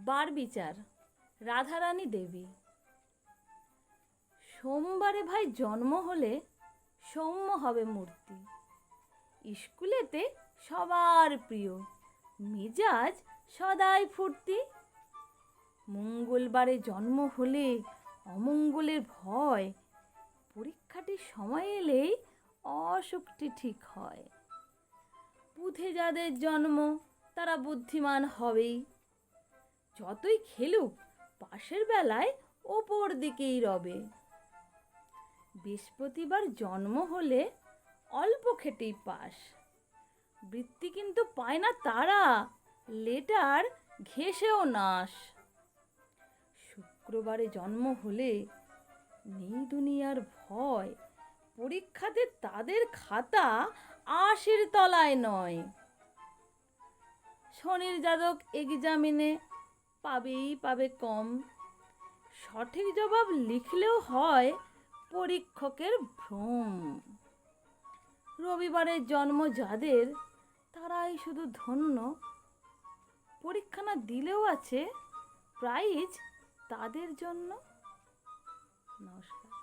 বারবিচার রাধারানী দেবী। সোমবারে ভাই জন্ম হলে সৌম্য হবে মূর্তি। স্কুলেতে সবার প্রিয়, মেজাজ সদাই ফুর্তি। মঙ্গলবারে জন্ম হলে অমঙ্গলের ভয়, পরীক্ষাটির সময় এলেই অসুখটি ঠিক হয়। বুধে যাদের জন্ম তারা বুদ্ধিমান হবেই, যতই খেলুক পাশের বেলায় ওপর দিকেই রবে। বৃহস্পতিবার জন্ম হলে অল্প খেটেই পাস, বৃত্তি কিন্তু পায় না তারা, লেটার ঘেঁষেও নাশ। শুক্রবারে জন্ম হলে নেই দুনিয়ার ভয়, পরীক্ষাতে তাদের খাতা ৮০-র তলায় নয়। শনির জাতক এক্সামিনে পাবেই পাবে কম, সঠিক জবাব লিখলেও হয় পরীক্ষকের ভ্রম। রবিবারের জন্ম যাদের তারাই শুধু ধন্য, পরীক্ষা না দিলেও আছে প্রাইজ তাদের জন্য। নমস্কার।